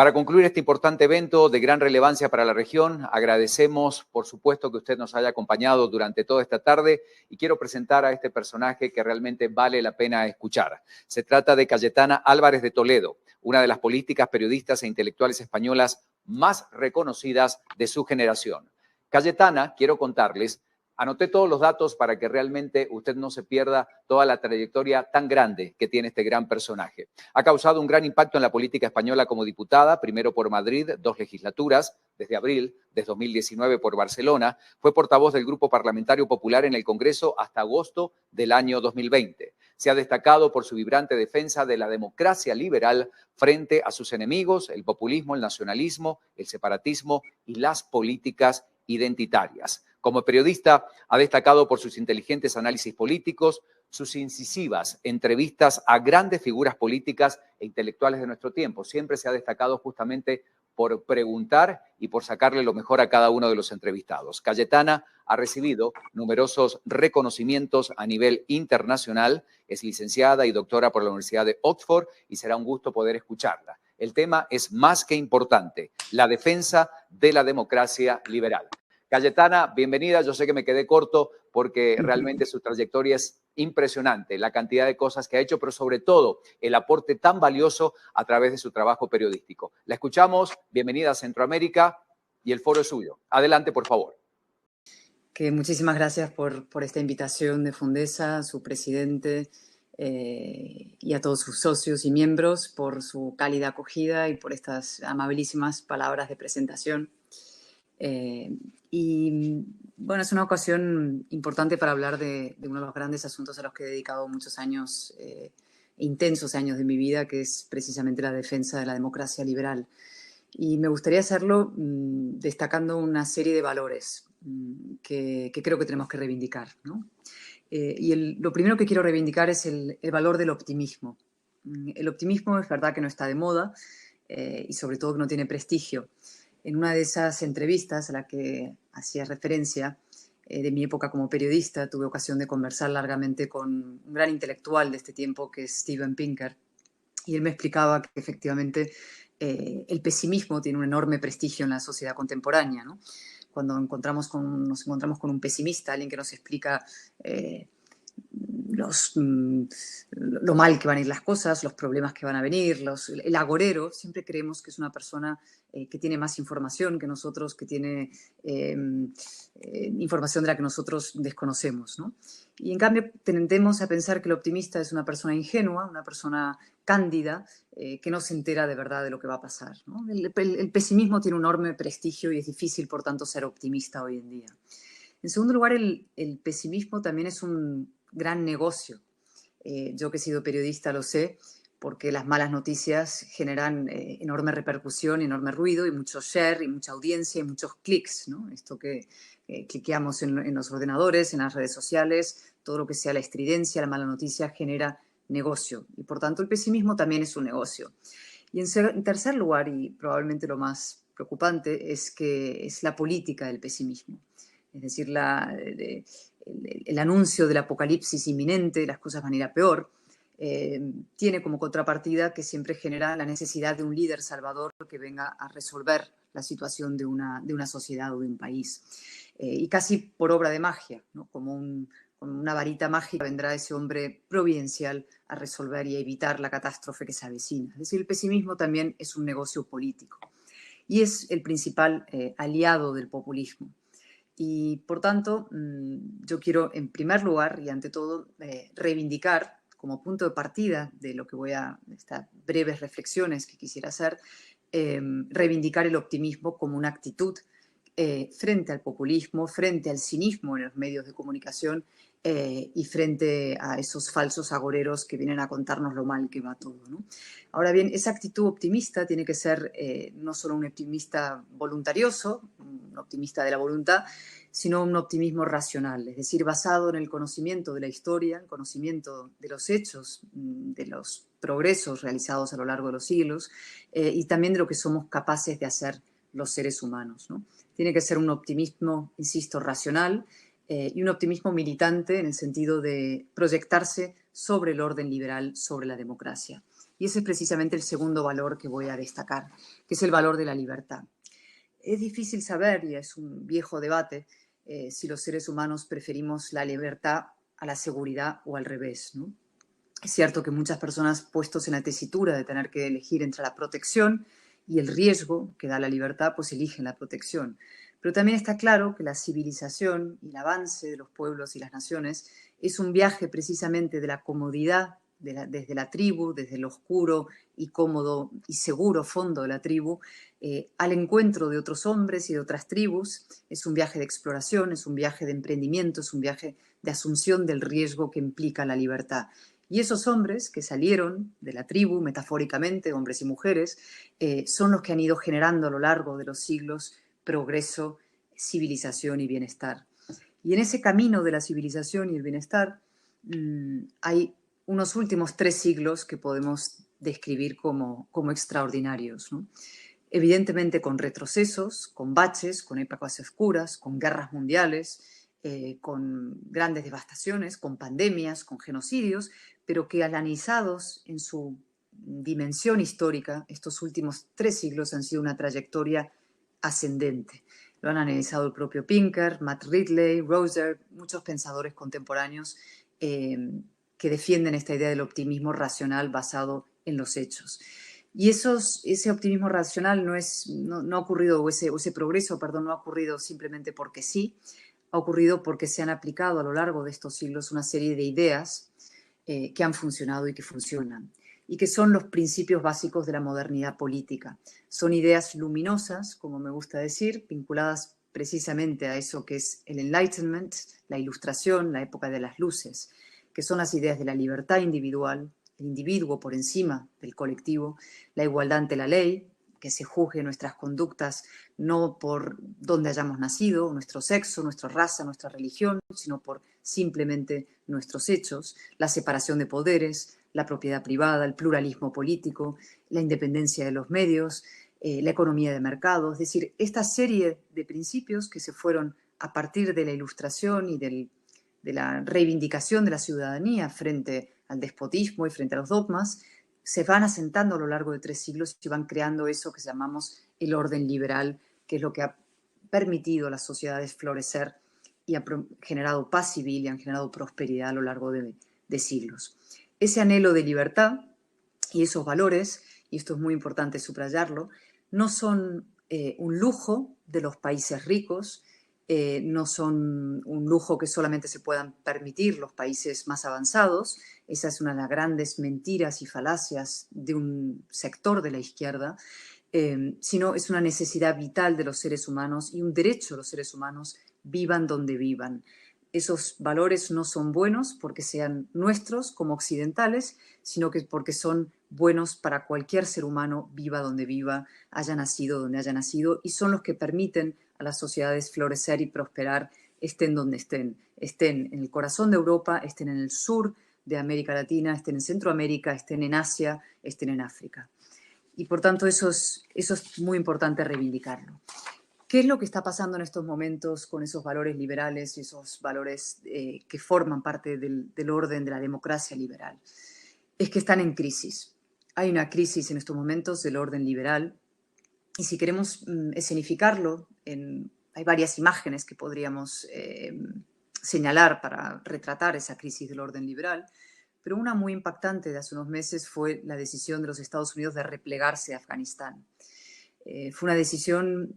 Para concluir este importante evento de gran relevancia para la región, agradecemos, por supuesto, que usted nos haya acompañado durante toda esta tarde y quiero presentar a este personaje que realmente vale la pena escuchar. Se trata de Cayetana Álvarez de Toledo, una de las políticas, periodistas e intelectuales españolas más reconocidas de su generación. Cayetana, quiero contarles, anoté todos los datos para que realmente usted no se pierda toda la trayectoria tan grande que tiene este gran personaje. Ha causado un gran impacto en la política española como diputada, primero por Madrid, 2 legislaturas, desde abril de 2019 por Barcelona. Fue portavoz del Grupo Parlamentario Popular en el Congreso hasta agosto del año 2020. Se ha destacado por su vibrante defensa de la democracia liberal frente a sus enemigos, el populismo, el nacionalismo, el separatismo y las políticas identitarias. Como periodista, ha destacado por sus inteligentes análisis políticos, sus incisivas entrevistas a grandes figuras políticas e intelectuales de nuestro tiempo. Siempre se ha destacado justamente por preguntar y por sacarle lo mejor a cada uno de los entrevistados. Cayetana ha recibido numerosos reconocimientos a nivel internacional, es licenciada y doctora por la Universidad de Oxford y será un gusto poder escucharla. El tema es más que importante, la defensa de la democracia liberal. Cayetana, bienvenida. Yo sé que me quedé corto porque realmente su trayectoria es impresionante, la cantidad de cosas que ha hecho, pero sobre todo el aporte tan valioso a través de su trabajo periodístico. La escuchamos. Bienvenida a Centroamérica y el foro es suyo. Adelante, por favor. Muchísimas gracias por esta invitación de Fundesa, su presidente y a todos sus socios y miembros por su cálida acogida y por estas amabilísimas palabras de presentación. Y bueno, es una ocasión importante para hablar de uno de los grandes asuntos a los que he dedicado muchos años, intensos años de mi vida, que es precisamente la defensa de la democracia liberal. Y me gustaría hacerlo destacando una serie de valores que creo que tenemos que reivindicar, ¿no? Lo primero que quiero reivindicar es el valor del optimismo. El optimismo es verdad que no está de moda y sobre todo que no tiene prestigio. En una de esas entrevistas a la que hacía referencia de mi época como periodista, tuve ocasión de conversar largamente con un gran intelectual de este tiempo que es Steven Pinker, y él me explicaba que efectivamente el pesimismo tiene un enorme prestigio en la sociedad contemporánea, ¿no? Cuando nos encontramos con un pesimista, alguien que nos explica lo mal que van a ir las cosas, los problemas que van a venir, el agorero, siempre creemos que es una persona que tiene más información que nosotros, que tiene información de la que nosotros desconocemos, ¿no? Y en cambio tendemos a pensar que el optimista es una persona ingenua, una persona cándida, que no se entera de verdad de lo que va a pasar, ¿no? El pesimismo tiene un enorme prestigio y es difícil, por tanto, ser optimista hoy en día. En segundo lugar, el pesimismo también es un gran negocio. Yo que he sido periodista lo sé, porque las malas noticias generan enorme repercusión, enorme ruido y mucho share y mucha audiencia y muchos clics, ¿no? Esto que cliqueamos en los ordenadores, en las redes sociales, todo lo que sea la estridencia, la mala noticia genera negocio y por tanto el pesimismo también es un negocio. Y en tercer lugar, y probablemente lo más preocupante, es que es la política del pesimismo. Es decir, el anuncio del apocalipsis inminente, las cosas van a ir a peor, tiene como contrapartida que siempre genera la necesidad de un líder salvador que venga a resolver la situación de una sociedad o de un país. Y casi por obra de magia, ¿no? Con una varita mágica vendrá ese hombre providencial a resolver y a evitar la catástrofe que se avecina. Es decir, el pesimismo también es un negocio político y es el principal aliado del populismo. Y, por tanto, yo quiero, en primer lugar y ante todo, reivindicar como punto de partida de lo que estas breves reflexiones que quisiera hacer, reivindicar el optimismo como una actitud frente al populismo, frente al cinismo en los medios de comunicación y frente a esos falsos agoreros que vienen a contarnos lo mal que va todo, ¿no? Ahora bien, esa actitud optimista tiene que ser no solo un optimista voluntarioso, un optimista de la voluntad, sino un optimismo racional, es decir, basado en el conocimiento de la historia, el conocimiento de los hechos, de los progresos realizados a lo largo de los siglos y también de lo que somos capaces de hacer los seres humanos, ¿no? Tiene que ser un optimismo, insisto, racional y un optimismo militante en el sentido de proyectarse sobre el orden liberal, sobre la democracia. Y ese es precisamente el segundo valor que voy a destacar, que es el valor de la libertad. Es difícil saber, y es un viejo debate, si los seres humanos preferimos la libertad a la seguridad o al revés, ¿no? Es cierto que muchas personas puestos en la tesitura de tener que elegir entre la protección y el riesgo que da la libertad, pues eligen la protección. Pero también está claro que la civilización y el avance de los pueblos y las naciones es un viaje precisamente de la comodidad desde la tribu, desde el oscuro y cómodo y seguro fondo de la tribu, al encuentro de otros hombres y de otras tribus. Es un viaje de exploración, es un viaje de emprendimiento, es un viaje de asunción del riesgo que implica la libertad. Y esos hombres que salieron de la tribu, metafóricamente, hombres y mujeres, son los que han ido generando a lo largo de los siglos progreso, civilización y bienestar. Y en ese camino de la civilización y el bienestar hay unos últimos 3 siglos que podemos describir como extraordinarios, ¿no? Evidentemente con retrocesos, con baches, con épocas oscuras, con guerras mundiales, con grandes devastaciones, con pandemias, con genocidios, pero que analizados en su dimensión histórica, estos últimos 3 siglos han sido una trayectoria ascendente. Lo han analizado el propio Pinker, Matt Ridley, Roser, muchos pensadores contemporáneos que defienden esta idea del optimismo racional basado en los hechos. Y ese optimismo racional no ha ocurrido, o ese progreso, perdón, no ha ocurrido simplemente porque sí, ha ocurrido porque se han aplicado a lo largo de estos siglos una serie de ideas que han funcionado y que funcionan, y que son los principios básicos de la modernidad política. Son ideas luminosas, como me gusta decir, vinculadas precisamente a eso que es el Enlightenment, la Ilustración, la época de las luces, que son las ideas de la libertad individual, el individuo por encima del colectivo, la igualdad ante la ley, que se juzgue nuestras conductas no por dónde hayamos nacido, nuestro sexo, nuestra raza, nuestra religión, sino por simplemente nuestros hechos, la separación de poderes, la propiedad privada, el pluralismo político, la independencia de los medios, la economía de mercado. Es decir, esta serie de principios que se fueron a partir de la Ilustración y de la reivindicación de la ciudadanía frente al despotismo y frente a los dogmas, se van asentando a lo largo de 3 siglos y van creando eso que llamamos el orden liberal, que es lo que ha permitido a las sociedades florecer y ha generado paz civil y han generado prosperidad a lo largo de siglos. Ese anhelo de libertad y esos valores, y esto es muy importante subrayarlo, no son un lujo de los países ricos, no son un lujo que solamente se puedan permitir los países más avanzados. Esa es una de las grandes mentiras y falacias de un sector de la izquierda, sino es una necesidad vital de los seres humanos y un derecho de los seres humanos, vivan donde vivan. Esos valores no son buenos porque sean nuestros como occidentales, sino que porque son buenos para cualquier ser humano, viva donde viva, haya nacido donde haya nacido, y son los que permiten a las sociedades florecer y prosperar, estén donde estén. Estén en el corazón de Europa, estén en el sur de América Latina, estén en Centroamérica, estén en Asia, estén en África. Y por tanto eso es muy importante reivindicarlo. ¿Qué es lo que está pasando en estos momentos con esos valores liberales y esos valores que forman parte del orden de la democracia liberal? Es que están en crisis. Hay una crisis en estos momentos del orden liberal y si queremos escenificarlo, hay varias imágenes que podríamos señalar para retratar esa crisis del orden liberal, pero una muy impactante de hace unos meses fue la decisión de los Estados Unidos de replegarse de Afganistán. Fue una decisión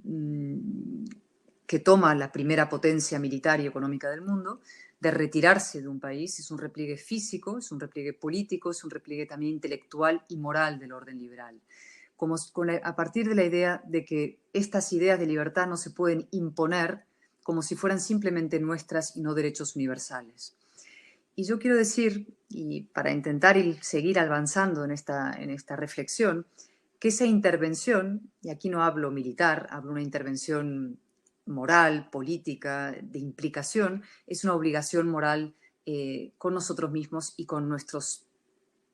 que toma la primera potencia militar y económica del mundo de retirarse de un país. Es un repliegue físico, es un repliegue político, es un repliegue también intelectual y moral del orden liberal. A partir de la idea de que estas ideas de libertad no se pueden imponer como si fueran simplemente nuestras y no derechos universales. Y yo quiero decir, y para intentar seguir avanzando en esta reflexión, que esa intervención, y aquí no hablo militar, hablo de una intervención moral, política, de implicación, es una obligación moral con nosotros mismos y con nuestros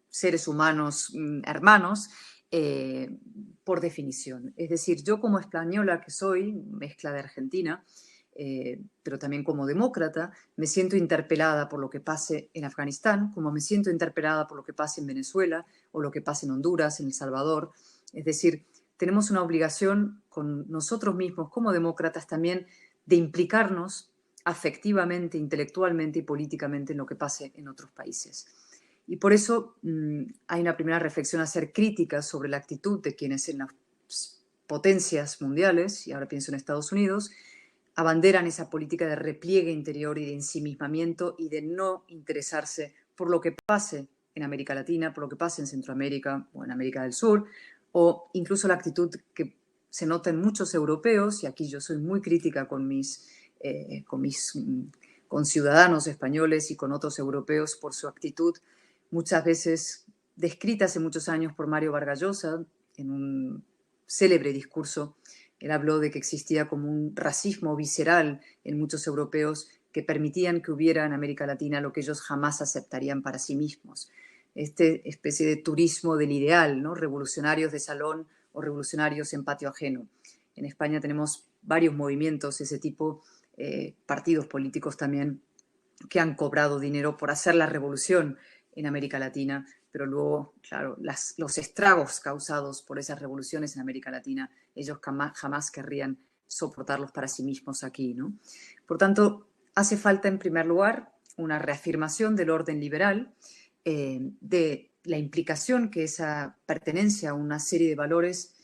seres humanos hermanos, por definición. Es decir, yo como española que soy, mezcla de Argentina, pero también como demócrata, me siento interpelada por lo que pase en Afganistán, como me siento interpelada por lo que pase en Venezuela o lo que pase en Honduras, en El Salvador. Es decir, tenemos una obligación con nosotros mismos como demócratas también de implicarnos afectivamente, intelectualmente y políticamente en lo que pase en otros países. Y por eso hay una primera reflexión a hacer crítica sobre la actitud de quienes en las potencias mundiales, y ahora pienso en Estados Unidos, abanderan esa política de repliegue interior y de ensimismamiento y de no interesarse por lo que pase en América Latina, por lo que pase en Centroamérica o en América del Sur, o incluso la actitud que se nota en muchos europeos, y aquí yo soy muy crítica con mis ciudadanos españoles y con otros europeos por su actitud, muchas veces descrita hace muchos años por Mario Vargas Llosa en un célebre discurso. Él habló de que existía como un racismo visceral en muchos europeos que permitían que hubiera en América Latina lo que ellos jamás aceptarían para sí mismos. Este especie de turismo del ideal, ¿no? Revolucionarios de salón o revolucionarios en patio ajeno. En España tenemos varios movimientos de ese tipo, partidos políticos también, que han cobrado dinero por hacer la revolución en América Latina, pero luego, claro, los estragos causados por esas revoluciones en América Latina, ellos jamás querrían soportarlos para sí mismos aquí, ¿no? Por tanto, hace falta, en primer lugar, una reafirmación del orden liberal, de la implicación que esa pertenencia a una serie de valores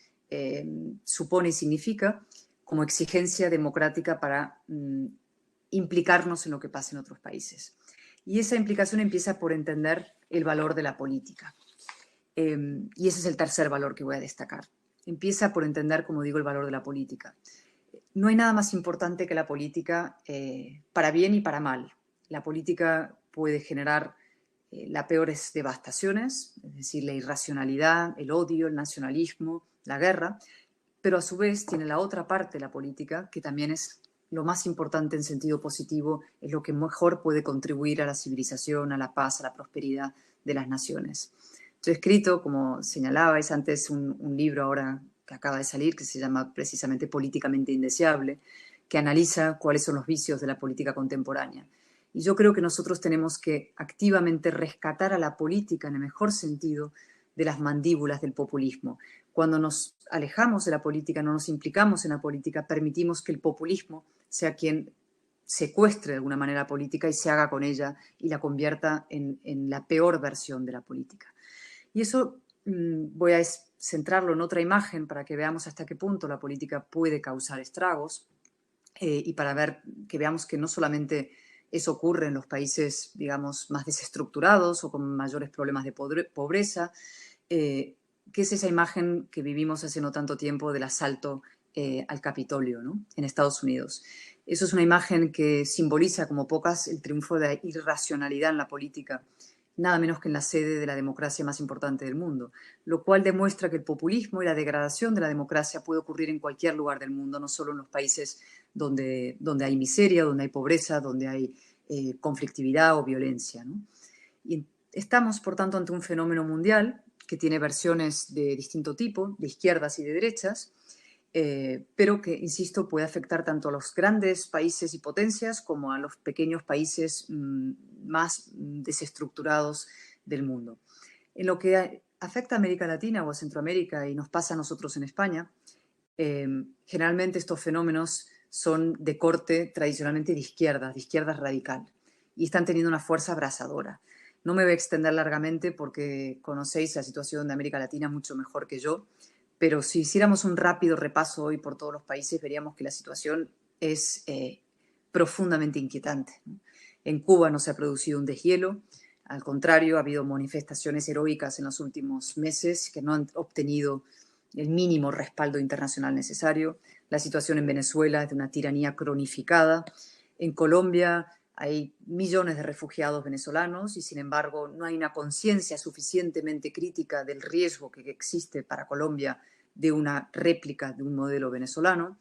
supone y significa como exigencia democrática para implicarnos en lo que pasa en otros países. Y esa implicación empieza por entender el valor de la política. Y ese es el tercer valor que voy a destacar. Empieza por entender, como digo, el valor de la política. No hay nada más importante que la política para bien y para mal. La política puede generar las peores devastaciones, es decir, la irracionalidad, el odio, el nacionalismo, la guerra, pero a su vez tiene la otra parte de la política, que también es lo más importante en sentido positivo, es lo que mejor puede contribuir a la civilización, a la paz, a la prosperidad de las naciones. Yo he escrito, como señalabais antes, un libro ahora que acaba de salir, que se llama precisamente Políticamente Indeseable, que analiza cuáles son los vicios de la política contemporánea. Y yo creo que nosotros tenemos que activamente rescatar a la política, en el mejor sentido, de las mandíbulas del populismo. Cuando nos alejamos de la política, no nos implicamos en la política, permitimos que el populismo sea quien secuestre de alguna manera la política y se haga con ella y la convierta en la peor versión de la política. Y eso voy a centrarlo en otra imagen para que veamos hasta qué punto la política puede causar estragos y para que veamos que no solamente eso ocurre en los países, digamos, más desestructurados o con mayores problemas de pobreza, que es esa imagen que vivimos hace no tanto tiempo del asalto al Capitolio, ¿no? En Estados Unidos. Eso es una imagen que simboliza como pocas el triunfo de la irracionalidad en la política, nada menos que en la sede de la democracia más importante del mundo, lo cual demuestra que el populismo y la degradación de la democracia puede ocurrir en cualquier lugar del mundo, no solo en los países donde hay miseria, donde hay pobreza, donde hay conflictividad o violencia, ¿no? Y estamos, por tanto, ante un fenómeno mundial que tiene versiones de distinto tipo, de izquierdas y de derechas, pero que, insisto, puede afectar tanto a los grandes países y potencias como a los pequeños países más desestructurados del mundo. En lo que afecta a América Latina o a Centroamérica y nos pasa a nosotros en España, generalmente estos fenómenos son de corte tradicionalmente de izquierda radical, y están teniendo una fuerza abrasadora. No me voy a extender largamente porque conocéis la situación de América Latina mucho mejor que yo, pero si hiciéramos un rápido repaso hoy por todos los países, veríamos que la situación es profundamente inquietante. En Cuba no se ha producido un deshielo, al contrario, ha habido manifestaciones heroicas en los últimos meses que no han obtenido el mínimo respaldo internacional necesario. La situación en Venezuela es de una tiranía cronificada. En Colombia hay millones de refugiados venezolanos y, sin embargo, no hay una conciencia suficientemente crítica del riesgo que existe para Colombia de una réplica de un modelo venezolano.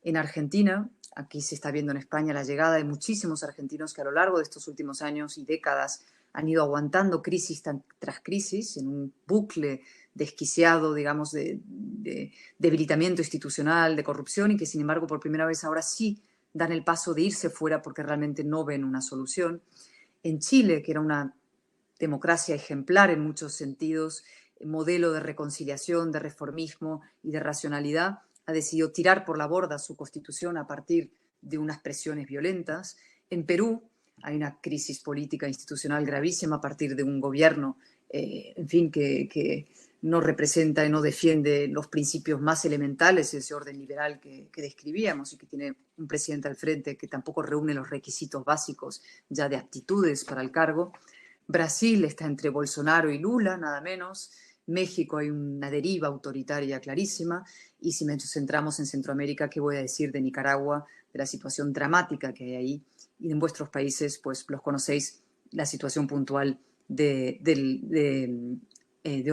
En Argentina, aquí se está viendo en España la llegada de muchísimos argentinos que a lo largo de estos últimos años y décadas han ido aguantando crisis tras crisis en un bucle desquiciado, digamos, de debilitamiento institucional, de corrupción, y que, sin embargo, por primera vez ahora sí dan el paso de irse fuera porque realmente no ven una solución. En Chile, que era una democracia ejemplar en muchos sentidos, modelo de reconciliación, de reformismo y de racionalidad, ha decidido tirar por la borda su constitución a partir de unas presiones violentas. En Perú hay una crisis política institucional gravísima a partir de un gobierno, en fin, que no representa y no defiende los principios más elementales de ese orden liberal que describíamos, y que tiene un presidente al frente que tampoco reúne los requisitos básicos ya de aptitudes para el cargo. Brasil está entre Bolsonaro y Lula, nada menos. México hay una deriva autoritaria clarísima. Y si nos centramos en Centroamérica, ¿qué voy a decir de Nicaragua, de la situación dramática que hay ahí? Y en vuestros países, pues los conocéis, la situación puntual de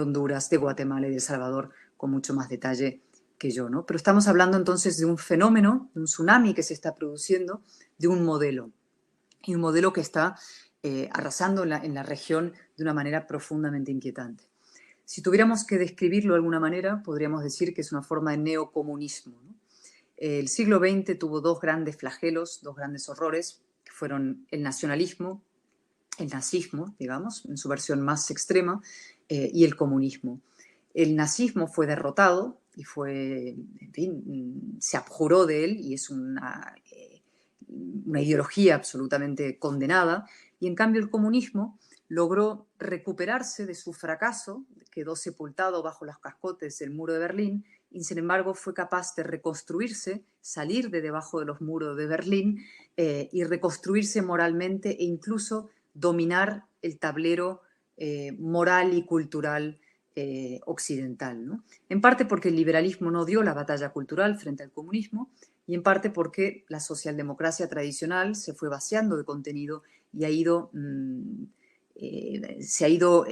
Honduras, de Guatemala y de El Salvador, con mucho más detalle que yo, ¿no? Pero estamos hablando entonces de un fenómeno, de un tsunami que se está produciendo, de un modelo. Y un modelo que está arrasando en la región de una manera profundamente inquietante. Si tuviéramos que describirlo de alguna manera, podríamos decir que es una forma de neocomunismo, ¿no? El siglo XX tuvo dos grandes flagelos, dos grandes horrores, que fueron el nacionalismo, el nazismo, digamos, en su versión más extrema, y el comunismo. El nazismo fue derrotado y fue, en fin, se abjuró de él, y es una ideología absolutamente condenada, y en cambio el comunismo logró recuperarse de su fracaso, quedó sepultado bajo los cascotes del muro de Berlín, y sin embargo fue capaz de reconstruirse, salir de debajo de los muros de Berlín, y reconstruirse moralmente e incluso dominar el tablero moral y cultural occidental, ¿no? En parte porque el liberalismo no dio la batalla cultural frente al comunismo, y en parte porque la socialdemocracia tradicional se fue vaciando de contenido y se ha ido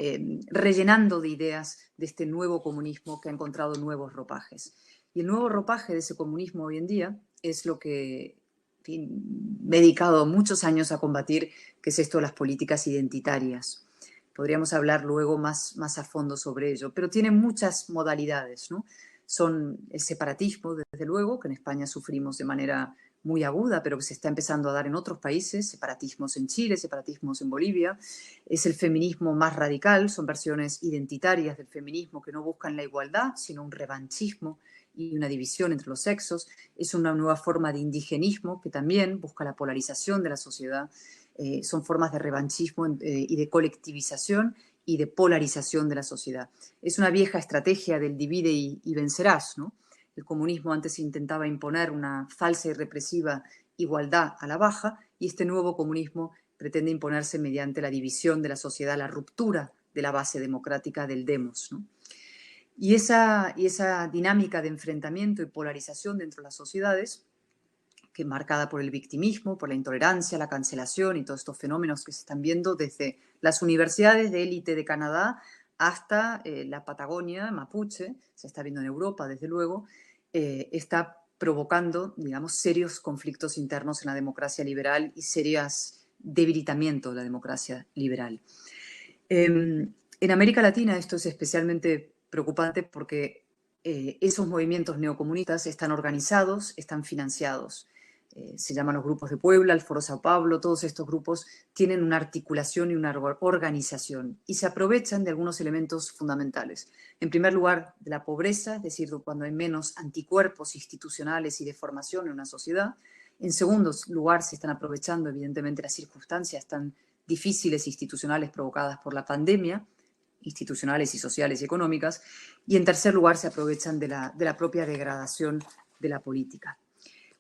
rellenando de ideas de este nuevo comunismo que ha encontrado nuevos ropajes. Y el nuevo ropaje de ese comunismo hoy en día es lo que, en fin, me he dedicado muchos años a combatir, que es esto de las políticas identitarias. Podríamos hablar luego más a fondo sobre ello, pero tiene muchas modalidades, ¿no? Son el separatismo, desde luego, que en España sufrimos de manera muy aguda, pero que se está empezando a dar en otros países, separatismos en Chile, separatismos en Bolivia. Es el feminismo más radical, son versiones identitarias del feminismo que no buscan la igualdad, sino un revanchismo y una división entre los sexos. Es una nueva forma de indigenismo que también busca la polarización de la sociedad. Son formas de revanchismo y de colectivización y de polarización de la sociedad. Es una vieja estrategia del divide y vencerás, ¿no? El comunismo antes intentaba imponer una falsa y represiva igualdad a la baja, y este nuevo comunismo pretende imponerse mediante la división de la sociedad, la ruptura de la base democrática del demos, ¿no? Y esa dinámica de enfrentamiento y polarización dentro de las sociedades, que marcada por el victimismo, por la intolerancia, la cancelación y todos estos fenómenos que se están viendo desde las universidades de élite de Canadá hasta la Patagonia, Mapuche, se está viendo en Europa, desde luego, está provocando, digamos, serios conflictos internos en la democracia liberal y serios debilitamientos de la democracia liberal. En América Latina esto es especialmente preocupante porque esos movimientos neocomunistas están organizados, están financiados. Se llaman los grupos de Puebla, el Foro Sao Paulo, todos estos grupos tienen una articulación y una organización y se aprovechan de algunos elementos fundamentales. En primer lugar, de la pobreza, es decir, cuando hay menos anticuerpos institucionales y de formación en una sociedad. En segundo lugar, se están aprovechando, evidentemente, las circunstancias tan difíciles institucionales provocadas por la pandemia, institucionales y sociales y económicas. Y en tercer lugar, se aprovechan de la propia degradación de la política.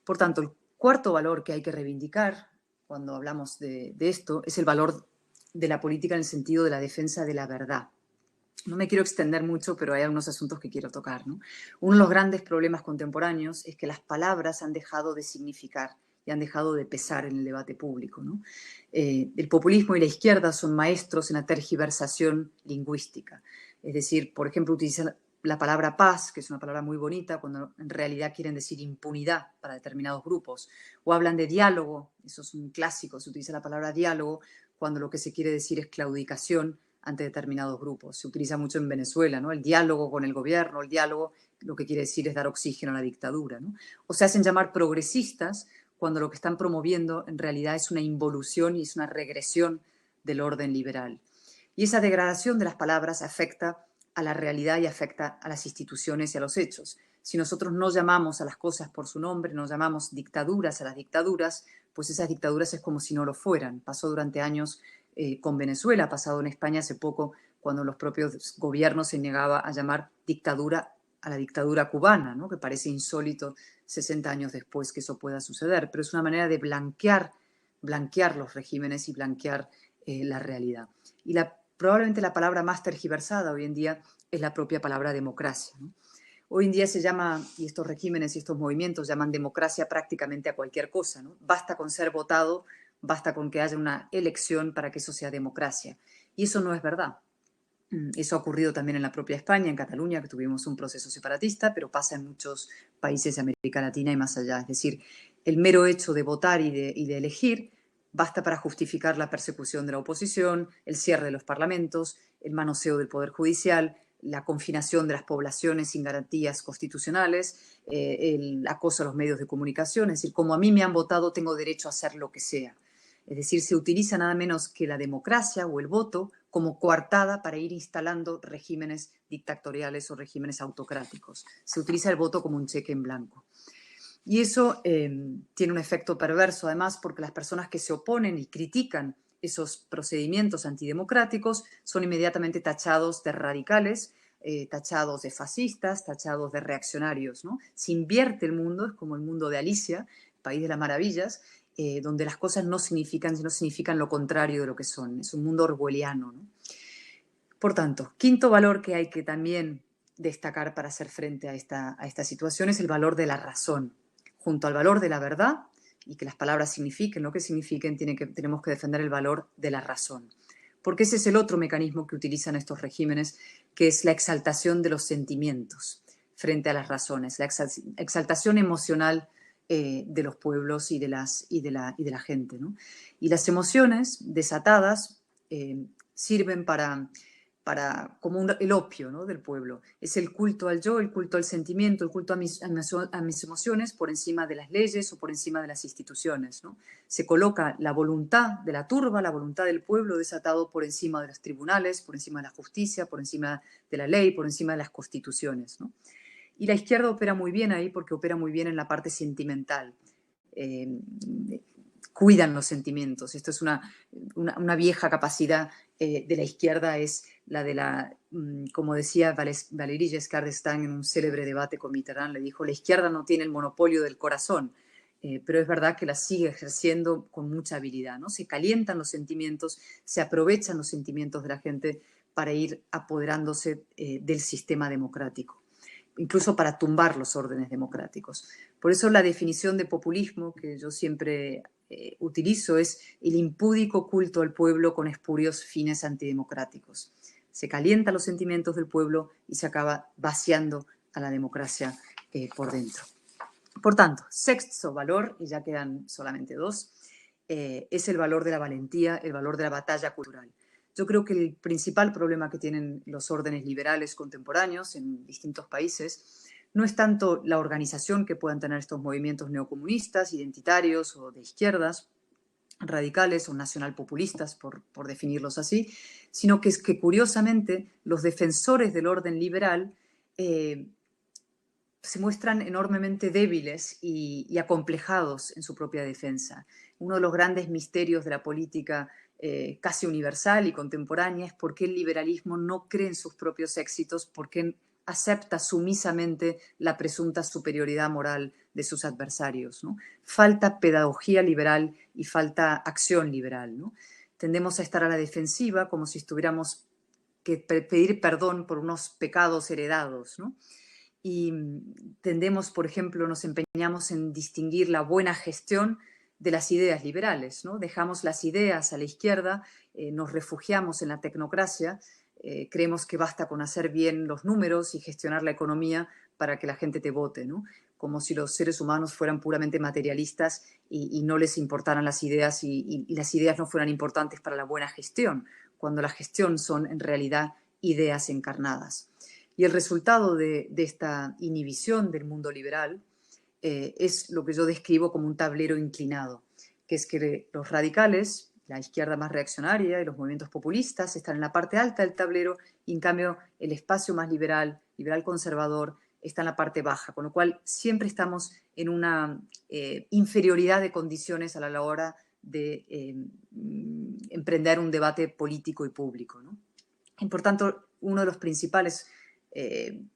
Por tanto, el cuarto valor que hay que reivindicar cuando hablamos de esto es el valor de la política en el sentido de la defensa de la verdad. No me quiero extender mucho, pero hay algunos asuntos que quiero tocar, ¿no? Uno de los grandes problemas contemporáneos es que las palabras han dejado de significar y han dejado de pesar en el debate público, ¿no? El populismo y la izquierda son maestros en la tergiversación lingüística. Es decir, por ejemplo, utilizan la palabra paz, que es una palabra muy bonita, cuando en realidad quieren decir impunidad para determinados grupos. O hablan de diálogo, eso es un clásico, se utiliza la palabra diálogo cuando lo que se quiere decir es claudicación ante determinados grupos. Se utiliza mucho en Venezuela, ¿no? El diálogo con el gobierno, el diálogo lo que quiere decir es dar oxígeno a la dictadura, ¿no? O se hacen llamar progresistas cuando lo que están promoviendo en realidad es una involución y es una regresión del orden liberal. Y esa degradación de las palabras afecta a la realidad y afecta a las instituciones y a los hechos. Si nosotros no llamamos a las cosas por su nombre, no llamamos dictaduras a las dictaduras, pues esas dictaduras es como si no lo fueran. Pasó durante años con Venezuela, ha pasado en España hace poco, cuando los propios gobiernos se negaba a llamar dictadura a la dictadura cubana, ¿no? Que parece insólito 60 años después que eso pueda suceder, pero es una manera de blanquear los regímenes y blanquear la realidad. Y probablemente la palabra más tergiversada hoy en día es la propia palabra democracia, ¿no? Hoy en día se llama, y estos regímenes y estos movimientos llaman democracia prácticamente a cualquier cosa, ¿no? Basta con ser votado, basta con que haya una elección para que eso sea democracia. Y eso no es verdad. Eso ha ocurrido también en la propia España, en Cataluña, que tuvimos un proceso separatista, pero pasa en muchos países de América Latina y más allá. Es decir, el mero hecho de votar y de elegir basta para justificar la persecución de la oposición, el cierre de los parlamentos, el manoseo del Poder Judicial, la confinación de las poblaciones sin garantías constitucionales, el acoso a los medios de comunicación. Es decir, como a mí me han votado, tengo derecho a hacer lo que sea. Es decir, se utiliza nada menos que la democracia o el voto como coartada para ir instalando regímenes dictatoriales o regímenes autocráticos. Se utiliza el voto como un cheque en blanco. Y eso tiene un efecto perverso, además, porque las personas que se oponen y critican esos procedimientos antidemocráticos son inmediatamente tachados de radicales, tachados de fascistas, tachados de reaccionarios, ¿no? Se invierte el mundo, es como el mundo de Alicia, País de las Maravillas, donde las cosas no significan lo contrario de lo que son. Es un mundo orwelliano, ¿no? Por tanto, quinto valor que hay que también destacar para hacer frente a esta situación es el valor de la razón. Junto al valor de la verdad, y que las palabras signifiquen lo que signifiquen, tenemos que defender el valor de la razón. Porque ese es el otro mecanismo que utilizan estos regímenes, que es la exaltación de los sentimientos frente a las razones, la exaltación emocional de los pueblos y de la gente, ¿no? Y las emociones desatadas sirven como el opio, ¿no?, del pueblo. Es el culto al yo, el culto al sentimiento, el culto a mis emociones por encima de las leyes o por encima de las instituciones, ¿no? Se coloca la voluntad de la turba, la voluntad del pueblo desatado por encima de los tribunales, por encima de la justicia, por encima de la ley, por encima de las constituciones, ¿no? Y la izquierda opera muy bien ahí porque opera muy bien en la parte sentimental. Cuidan los sentimientos. Esto es una vieja capacidad de la izquierda, es la de como decía Valéry Giscard d'Estaing en un célebre debate con Mitterrand, le dijo, la izquierda no tiene el monopolio del corazón, pero es verdad que la sigue ejerciendo con mucha habilidad, ¿no? Se calientan los sentimientos, se aprovechan los sentimientos de la gente para ir apoderándose del sistema democrático, incluso para tumbar los órdenes democráticos. Por eso la definición de populismo que yo siempre utilizo es el impúdico culto al pueblo con espurios fines antidemocráticos. Se calientan los sentimientos del pueblo y se acaba vaciando a la democracia por dentro. Por tanto, sexto valor, y ya quedan solamente dos, es el valor de la valentía, el valor de la batalla cultural. Yo creo que el principal problema que tienen los órdenes liberales contemporáneos en distintos países no es tanto la organización que puedan tener estos movimientos neocomunistas, identitarios o de izquierdas, radicales o nacionalpopulistas, por definirlos así, sino que es que curiosamente los defensores del orden liberal se muestran enormemente débiles y acomplejados en su propia defensa. Uno de los grandes misterios de la política casi universal y contemporánea es por qué el liberalismo no cree en sus propios éxitos, por qué acepta sumisamente la presunta superioridad moral de sus adversarios, ¿no? Falta pedagogía liberal y falta acción liberal, ¿no? Tendemos a estar a la defensiva como si tuviéramos que pedir perdón por unos pecados heredados, ¿no? Y tendemos, por ejemplo, nos empeñamos en distinguir la buena gestión de las ideas liberales, ¿no? Dejamos las ideas a la izquierda, nos refugiamos en la tecnocracia, creemos que basta con hacer bien los números y gestionar la economía para que la gente te vote, ¿no? Como si los seres humanos fueran puramente materialistas y no les importaran las ideas y las ideas no fueran importantes para la buena gestión, cuando la gestión son en realidad ideas encarnadas. Y el resultado de esta inhibición del mundo liberal es lo que yo describo como un tablero inclinado, que es que los radicales, la izquierda más reaccionaria y los movimientos populistas están en la parte alta del tablero y en cambio el espacio más liberal, liberal conservador, está en la parte baja, con lo cual siempre estamos en una inferioridad de condiciones a la hora de emprender un debate político y público, ¿no? Y por tanto, uno de los principales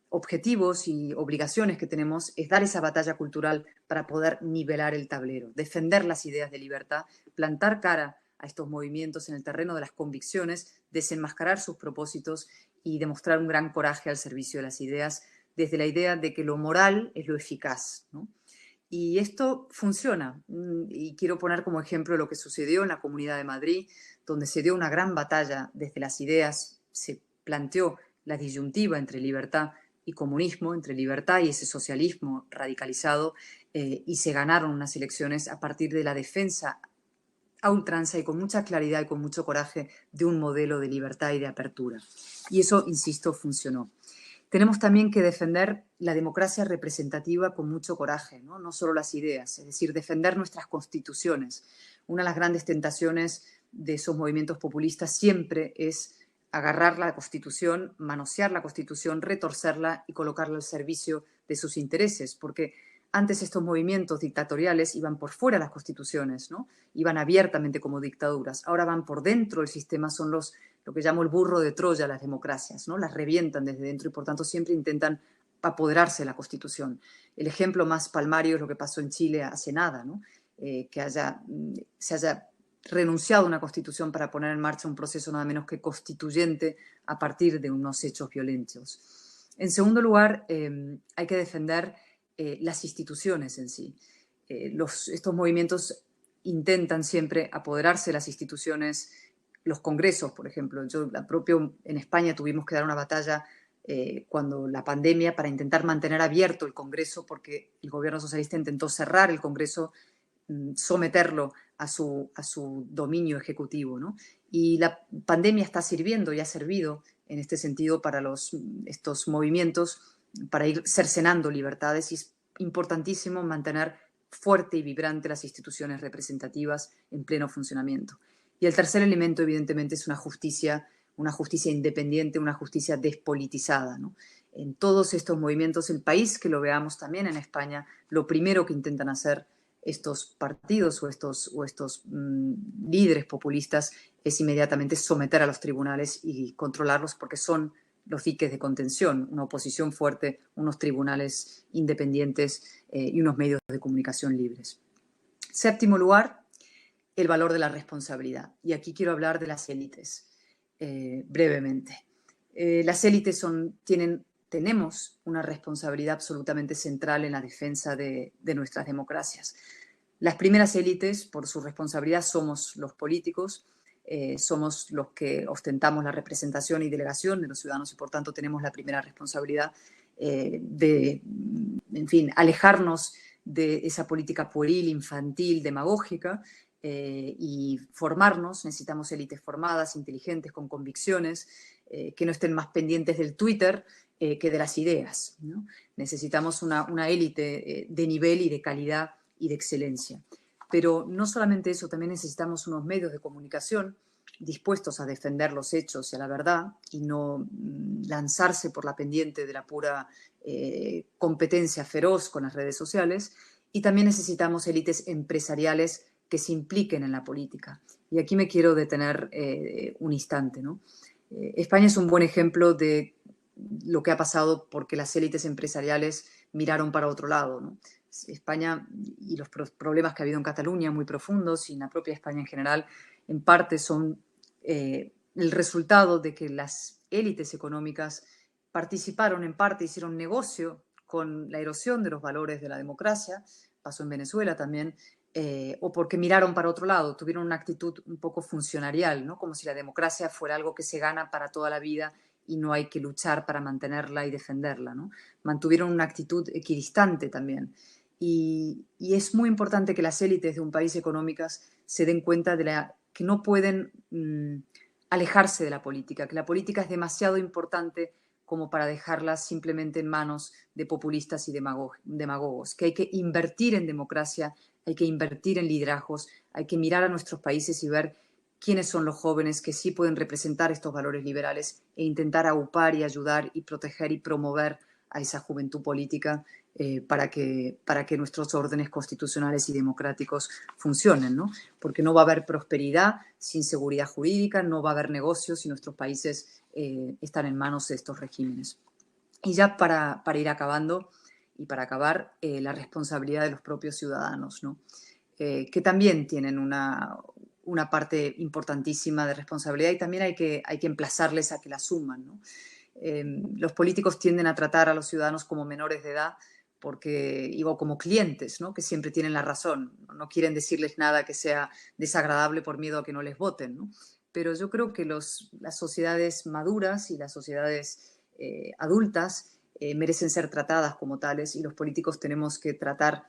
objetivos y obligaciones que tenemos es dar esa batalla cultural para poder nivelar el tablero, defender las ideas de libertad, plantar cara a estos movimientos en el terreno de las convicciones, desenmascarar sus propósitos y demostrar un gran coraje al servicio de las ideas, desde la idea de que lo moral es lo eficaz, ¿no? Y esto funciona. Y quiero poner como ejemplo lo que sucedió en la Comunidad de Madrid, donde se dio una gran batalla desde las ideas, se planteó la disyuntiva entre libertad y comunismo, entre libertad y ese socialismo radicalizado, y se ganaron unas elecciones a partir de la defensa a ultranza y con mucha claridad y con mucho coraje de un modelo de libertad y de apertura. Y eso, insisto, funcionó. Tenemos también que defender la democracia representativa con mucho coraje, ¿no? No solo las ideas, es decir, defender nuestras constituciones. Una de las grandes tentaciones de esos movimientos populistas siempre es agarrar la Constitución, manosear la Constitución, retorcerla y colocarla al servicio de sus intereses, porque antes estos movimientos dictatoriales iban por fuera de las constituciones, ¿no? Iban abiertamente como dictaduras. Ahora van por dentro del sistema, son lo que llamo el burro de Troya, las democracias, ¿no? Las revientan desde dentro y por tanto siempre intentan apoderarse de la Constitución. El ejemplo más palmario es lo que pasó en Chile hace nada, ¿no? Que se haya renunciado a una Constitución para poner en marcha un proceso nada menos que constituyente a partir de unos hechos violentos. En segundo lugar, hay que defender las instituciones en sí. Estos movimientos intentan siempre apoderarse de las instituciones, los congresos, por ejemplo. En España tuvimos que dar una batalla cuando la pandemia para intentar mantener abierto el Congreso, porque el gobierno socialista intentó cerrar el Congreso, someterlo a su dominio ejecutivo, ¿no? Y la pandemia está sirviendo y ha servido en este sentido para estos movimientos, para ir cercenando libertades, y es importantísimo mantener fuerte y vibrante las instituciones representativas en pleno funcionamiento. Y el tercer elemento, evidentemente, es una justicia independiente, una justicia despolitizada, ¿no? En todos estos movimientos, el país que lo veamos, también en España, lo primero que intentan hacer estos partidos o estos líderes populistas es inmediatamente someter a los tribunales y controlarlos, porque son los diques de contención, una oposición fuerte, unos tribunales independientes y unos medios de comunicación libres. Séptimo lugar, el valor de la responsabilidad. Y aquí quiero hablar de las élites brevemente. Las élites tenemos una responsabilidad absolutamente central en la defensa de nuestras democracias. Las primeras élites, por su responsabilidad, somos los políticos, somos los que ostentamos la representación y delegación de los ciudadanos y por tanto tenemos la primera responsabilidad de, en fin, alejarnos de esa política pueril, infantil, demagógica y formarnos. Necesitamos élites formadas, inteligentes, con convicciones, que no estén más pendientes del Twitter que de las ideas, ¿no? Necesitamos una élite de nivel y de calidad y de excelencia. Pero no solamente eso, también necesitamos unos medios de comunicación dispuestos a defender los hechos y a la verdad y no lanzarse por la pendiente de la pura competencia feroz con las redes sociales. Y también necesitamos élites empresariales que se impliquen en la política. Y aquí me quiero detener un instante, ¿no? España es un buen ejemplo de lo que ha pasado porque las élites empresariales miraron para otro lado, ¿no? España y los problemas que ha habido en Cataluña muy profundos y en la propia España en general, en parte son el resultado de que las élites económicas participaron, en parte hicieron negocio con la erosión de los valores de la democracia, pasó en Venezuela también, o porque miraron para otro lado, tuvieron una actitud un poco funcionarial, ¿no? Como si la democracia fuera algo que se gana para toda la vida y no hay que luchar para mantenerla y defenderla, ¿no? Mantuvieron una actitud equidistante también. Y es muy importante que las élites de un país económicas se den cuenta de que no pueden alejarse de la política, que la política es demasiado importante como para dejarlas simplemente en manos de populistas y demagogos, que hay que invertir en democracia, hay que invertir en liderazgos, hay que mirar a nuestros países y ver quiénes son los jóvenes que sí pueden representar estos valores liberales e intentar aupar y ayudar y proteger y promover a esa juventud política para que nuestros órdenes constitucionales y democráticos funcionen, ¿no? Porque no va a haber prosperidad sin seguridad jurídica, no va a haber negocios si nuestros países están en manos de estos regímenes. Y ya para ir acabando y para acabar, la responsabilidad de los propios ciudadanos, ¿no? Que también tienen una parte importantísima de responsabilidad y también hay que emplazarles a que la asuman, ¿no? Los políticos tienden a tratar a los ciudadanos como menores de edad o como clientes, ¿no? Que siempre tienen la razón. No quieren decirles nada que sea desagradable por miedo a que no les voten, ¿no? Pero yo creo que las sociedades maduras y las sociedades adultas merecen ser tratadas como tales y los políticos tenemos que tratar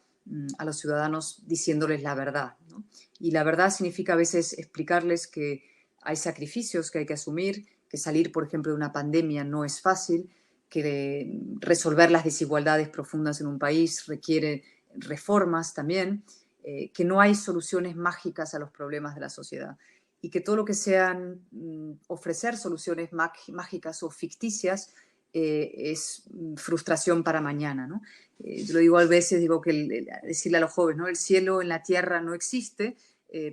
a los ciudadanos diciéndoles la verdad, ¿no? Y la verdad significa a veces explicarles que hay sacrificios que hay que asumir, que salir, por ejemplo, de una pandemia no es fácil, que resolver las desigualdades profundas en un país requiere reformas también, que no hay soluciones mágicas a los problemas de la sociedad y que todo lo que sean ofrecer soluciones mágicas o ficticias es frustración para mañana, ¿no? Yo lo digo a veces, digo que decirle a los jóvenes, ¿no? El cielo en la tierra no existe,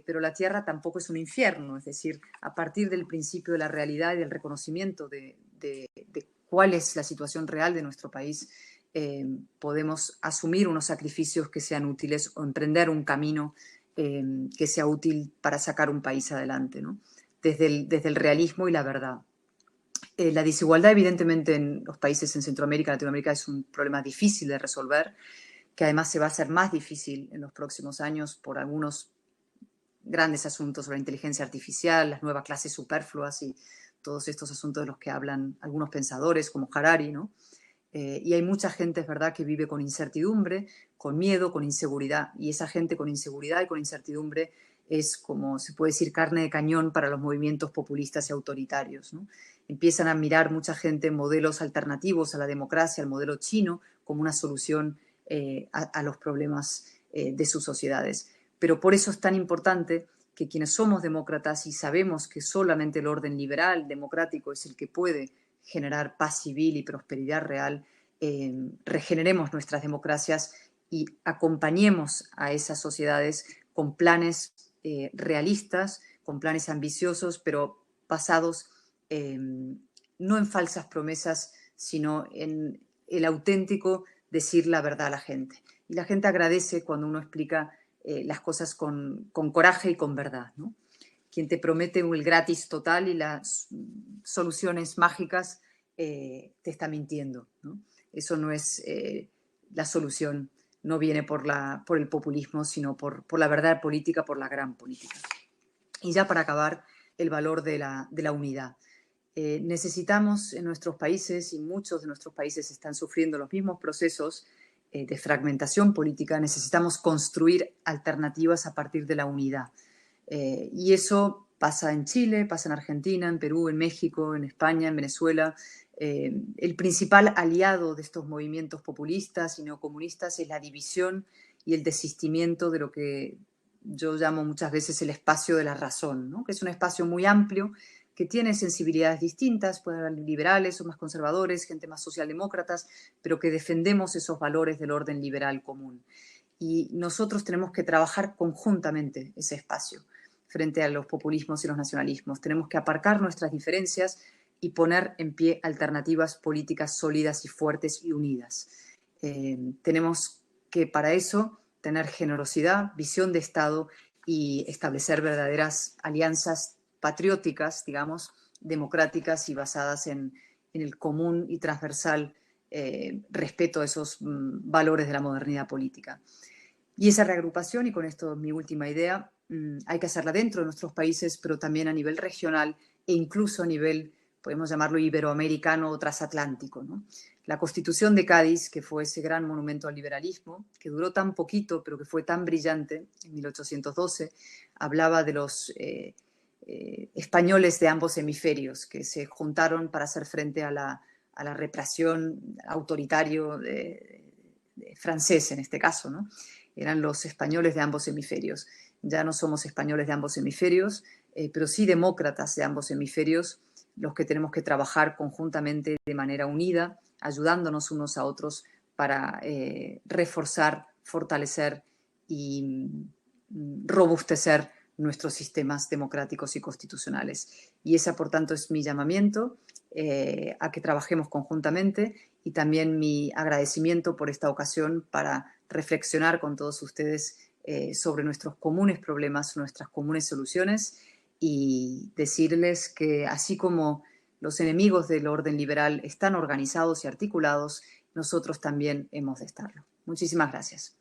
pero la tierra tampoco es un infierno, es decir, a partir del principio de la realidad y del reconocimiento de cuál es la situación real de nuestro país, podemos asumir unos sacrificios que sean útiles o emprender un camino que sea útil para sacar un país adelante, ¿no? Desde el realismo y la verdad. La desigualdad, evidentemente, en los países en Centroamérica y Latinoamérica es un problema difícil de resolver, que además se va a hacer más difícil en los próximos años por algunos grandes asuntos sobre la inteligencia artificial, las nuevas clases superfluas y todos estos asuntos de los que hablan algunos pensadores como Harari, ¿no? Y hay mucha gente, es verdad, que vive con incertidumbre, con miedo, con inseguridad. Y esa gente con inseguridad y con incertidumbre es, como se puede decir, carne de cañón para los movimientos populistas y autoritarios, ¿no? Empiezan a mirar mucha gente modelos alternativos a la democracia, al modelo chino, como una solución a los problemas de sus sociedades. Pero por eso es tan importante que quienes somos demócratas y sabemos que solamente el orden liberal, democrático, es el que puede generar paz civil y prosperidad real, regeneremos nuestras democracias y acompañemos a esas sociedades con planes realistas, con planes ambiciosos, pero basados no en falsas promesas, sino en el auténtico decir la verdad a la gente. Y la gente agradece cuando uno explica las cosas con coraje y con verdad, ¿no? Quien te promete el gratis total y las soluciones mágicas te está mintiendo, ¿no? Eso no es la solución, no viene por el populismo, sino por la verdad política, por la gran política. Y ya para acabar, el valor de la unidad. Necesitamos en nuestros países, y muchos de nuestros países están sufriendo los mismos procesos de fragmentación política, necesitamos construir alternativas a partir de la unidad. Y eso pasa en Chile, pasa en Argentina, en Perú, en México, en España, en Venezuela. El principal aliado de estos movimientos populistas y neocomunistas es la división y el desistimiento de lo que yo llamo muchas veces el espacio de la razón, ¿no? Que es un espacio muy amplio que tiene sensibilidades distintas, pueden haber liberales o más conservadores, gente más socialdemócratas, pero que defendemos esos valores del orden liberal común. Y nosotros tenemos que trabajar conjuntamente ese espacio frente a los populismos y los nacionalismos. Tenemos que aparcar nuestras diferencias y poner en pie alternativas políticas sólidas y fuertes y unidas. Tenemos que para eso tener generosidad, visión de Estado y establecer verdaderas alianzas patrióticas, digamos, democráticas y basadas en el común y transversal respeto a esos valores de la modernidad política. Y esa reagrupación, y con esto es mi última idea, hay que hacerla dentro de nuestros países, pero también a nivel regional e incluso a nivel, podemos llamarlo iberoamericano o transatlántico, ¿no? La Constitución de Cádiz, que fue ese gran monumento al liberalismo, que duró tan poquito, pero que fue tan brillante, en 1812, hablaba de los españoles de ambos hemisferios que se juntaron para hacer frente a a la represión autoritario francés en este caso, ¿no? Eran los españoles de ambos hemisferios. Ya no somos españoles de ambos hemisferios, pero sí demócratas de ambos hemisferios, los que tenemos que trabajar conjuntamente de manera unida, ayudándonos unos a otros para reforzar, fortalecer y robustecer nuestros sistemas democráticos y constitucionales. Y ese, por tanto, es mi llamamiento a que trabajemos conjuntamente y también mi agradecimiento por esta ocasión para reflexionar con todos ustedes sobre nuestros comunes problemas, nuestras comunes soluciones y decirles que así como los enemigos del orden liberal están organizados y articulados, nosotros también hemos de estarlo. Muchísimas gracias.